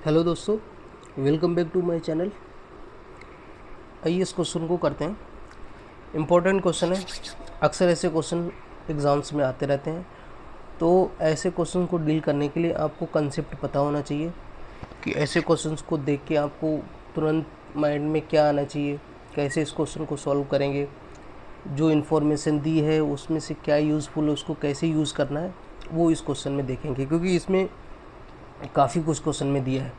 Hello दोस्तों, welcome back to my channel. आइए इस क्वेश्चन को करते हैं। इम्पोर्टेंट क्वेश्चन है, अक्सर ऐसे क्वेश्चन एग्ज़ाम्स में आते रहते हैं। तो ऐसे क्वेश्चन को डील करने के लिए आपको कंसेप्ट पता होना चाहिए कि ऐसे क्वेश्चंस को देख के आपको तुरंत माइंड में क्या आना चाहिए, कैसे इस क्वेश्चन को सॉल्व करेंगे, जो इन्फॉर्मेशन दी है उसमें से क्या यूज़फुल है, उसको कैसे यूज़ करना है, वो इस क्वेश्चन में देखेंगे। क्योंकि इसमें काफ़ी कुछ क्वेश्चन में दिया है।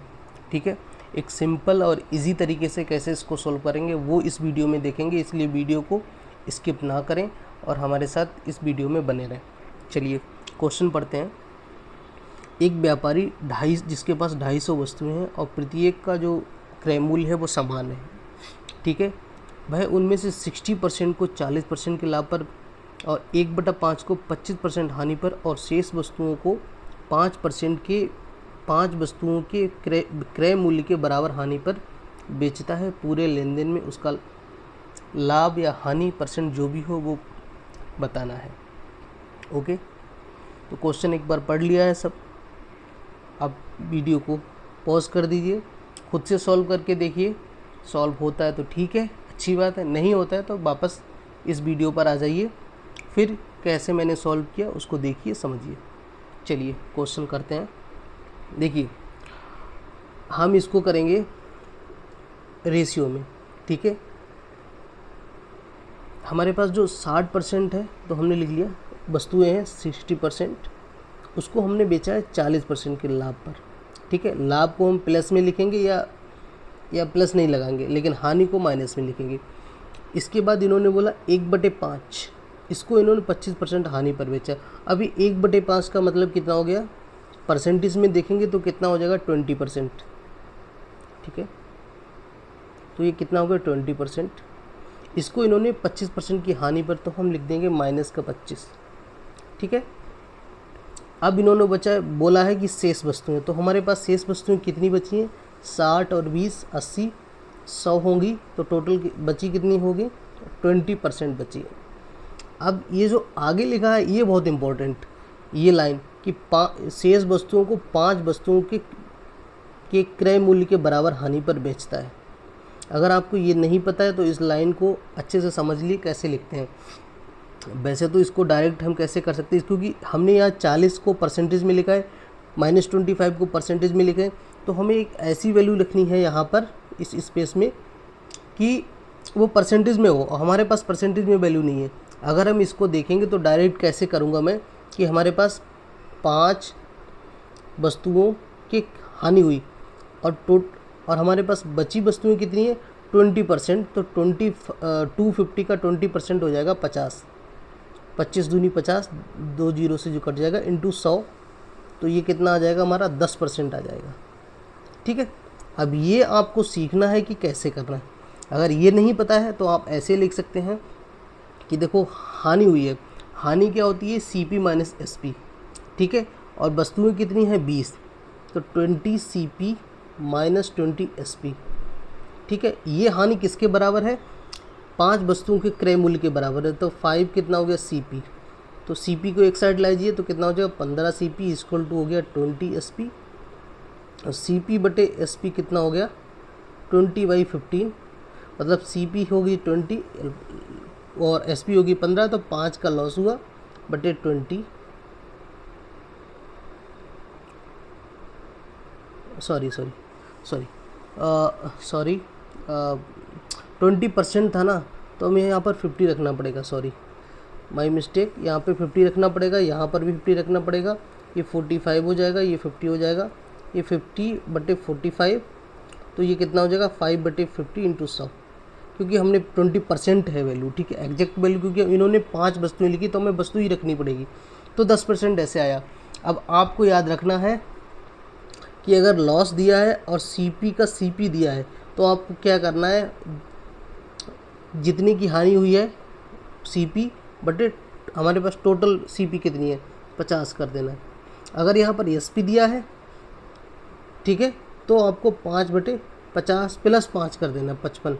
ठीक है, एक सिंपल और इजी तरीके से कैसे इसको सॉल्व करेंगे वो इस वीडियो में देखेंगे, इसलिए वीडियो को स्किप ना करें और हमारे साथ इस वीडियो में बने रहें। चलिए क्वेश्चन पढ़ते हैं। एक व्यापारी जिसके पास 250 वस्तुएं हैं और प्रत्येक का जो क्रय मूल्य है वो समान है। ठीक है, वह उनमें से 60% को 40% के लाभ पर और 1/5 को 25% हानि पर और शेष वस्तुओं को 5 वस्तुओं के क्रय मूल्य के बराबर हानि पर बेचता है। पूरे लेन देन में उसका लाभ या हानि परसेंट जो भी हो वो बताना है। ओके, तो क्वेश्चन एक बार पढ़ लिया है सब। आप वीडियो को पॉज कर दीजिए, खुद से सॉल्व करके देखिए। सॉल्व होता है तो ठीक है, अच्छी बात है, नहीं होता है तो वापस इस वीडियो पर आ जाइए, फिर कैसे मैंने सॉल्व किया उसको देखिए, समझिए। चलिए क्वेश्चन करते हैं। देखिए, हम इसको करेंगे रेशियो में। ठीक है, हमारे पास जो 60% है तो हमने लिख लिया, वस्तुएं हैं 60%, उसको हमने बेचा है 40% के लाभ पर। ठीक है, लाभ को हम प्लस में लिखेंगे या प्लस नहीं लगाएंगे, लेकिन हानि को माइनस में लिखेंगे। इसके बाद इन्होंने बोला 1/5, इसको इन्होंने 25% हानि पर बेचा। अभी 1/5 का मतलब कितना हो गया, परसेंटेज में देखेंगे तो कितना हो जाएगा, 20%। ठीक है, तो ये कितना हो गया, 20%। इसको इन्होंने 25% की हानि पर, तो हम लिख देंगे -25। ठीक है, अब इन्होंने बोला है कि शेष वस्तुएं, तो हमारे पास शेष वस्तुएं कितनी बची हैं, 60 और 20 80 100 होंगी, तो टोटल बची कितनी होगी, 20% बची है। अब ये जो आगे लिखा है ये बहुत इंपॉर्टेंट, ये लाइन कि शेष वस्तुओं को 5 वस्तुओं के क्रय मूल्य के बराबर हानि पर बेचता है। अगर आपको ये नहीं पता है तो इस लाइन को अच्छे से समझ लिए कैसे लिखते हैं। वैसे तो इसको डायरेक्ट हम कैसे कर सकते हैं, क्योंकि हमने यहाँ 40 को परसेंटेज में लिखा है, -25 को परसेंटेज में लिखा है, तो हमें एक ऐसी वैल्यू लिखनी है यहाँ पर इस स्पेस में कि वो परसेंटेज में हो। हमारे पास परसेंटेज में वैल्यू नहीं है। अगर हम इसको देखेंगे तो डायरेक्ट कैसे करूँगा मैं कि हमारे पास 5 वस्तुओं की हानि हुई और हमारे पास बची वस्तुएं कितनी है, 20%, तो 250 का 20% हो जाएगा 50। 25 दूनी 50, 2 जीरो से जो कट जाएगा, इंटू 100, तो ये कितना आ जाएगा, हमारा 10% आ जाएगा। ठीक है, अब ये आपको सीखना है कि कैसे करना है। अगर ये नहीं पता है तो आप ऐसे लिख सकते हैं कि देखो हानि हुई है, हानि क्या होती है, CP - SP। ठीक है, और वस्तुएं कितनी हैं, 20, तो 20 CP - 20 SP। ठीक है, ये हानि किसके बराबर है, 5 वस्तुओं के क्रय मूल्य के बराबर है, तो 5 कितना हो गया, CP। तो CP को एक साइड लाइए तो कितना हो जाएगा, 15 CP इक्वल टू हो गया 20 SP। और CP/SP कितना हो गया, 20/15, मतलब CP होगी 20 और SP होगी 15, तो 5 का लॉस हुआ बटे 20, सॉरी 20% था ना, तो हमें यहाँ पर 50 रखना पड़ेगा, सॉरी माय मिस्टेक, यहाँ पे 50 रखना पड़ेगा, यहाँ पर भी 50 रखना पड़ेगा। ये 45 हो जाएगा, ये 50 हो जाएगा, ये 50/45, तो ये कितना हो जाएगा, 5/50 इंटू 100, क्योंकि हमने 20% है वैल्यू। ठीक है, एग्जैक्ट वैल्यू, क्योंकि इन्होंने 5 वस्तुएं लिखी तो हमें वस्तु ही रखनी पड़ेगी, तो 10% ऐसे आया। अब आपको याद रखना है कि अगर लॉस दिया है और CP का CP दिया है तो आपको क्या करना है, जितनी की हानि हुई है CP बटे हमारे पास टोटल CP कितनी है, 50 कर देना है। अगर यहाँ पर SP दिया है, ठीक है, तो आपको 5/50 प्लस 5 कर देना, 55।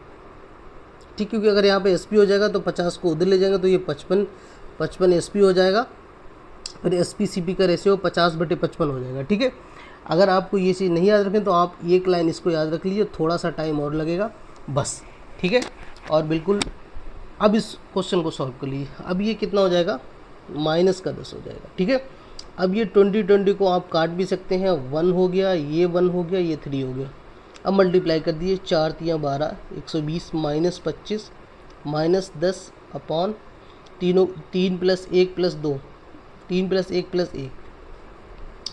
ठीक, क्योंकि अगर यहाँ पे SP हो जाएगा तो 50 को उधर ले जाएंगे, तो ये 55 SP हो जाएगा, फिर SP CP का रेशियो 50/55 हो जाएगा। ठीक है, अगर आपको ये चीज़ नहीं याद रखें तो आप एक लाइन इसको याद रख लीजिए, थोड़ा सा टाइम और लगेगा बस, ठीक है। और बिल्कुल अब इस क्वेश्चन को सॉल्व कर लीजिए। अब ये कितना हो जाएगा, -10 हो जाएगा, ठीक है। अब ये 20 को आप काट भी सकते हैं, 1 हो गया, ये 1 हो गया, ये 3 हो गया। अब मल्टीप्लाई कर दिए, 4 तियाँ 12, 120 -25 -10 अपॉन 3 + 1 + 2, 3 + 1 + 1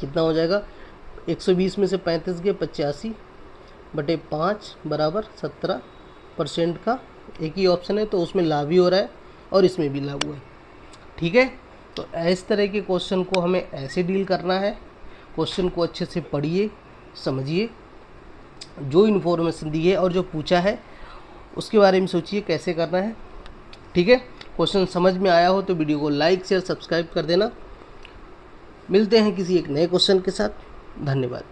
कितना हो जाएगा, 120 में से 35 गए 85/5 बराबर 17% का एक ही ऑप्शन है, तो उसमें लाभ भी हो रहा है और इसमें भी लाभ हुआ है, ठीक है। तो इस तरह के क्वेश्चन को हमें ऐसे डील करना है। क्वेश्चन को अच्छे से पढ़िए, समझिए, जो इन्फॉर्मेशन दी है और जो पूछा है उसके बारे में सोचिए कैसे करना है, ठीक है। क्वेश्चन समझ में आया हो तो वीडियो को लाइक शेयर सब्सक्राइब कर देना। मिलते हैं किसी एक नए क्वेश्चन के साथ। धन्यवाद।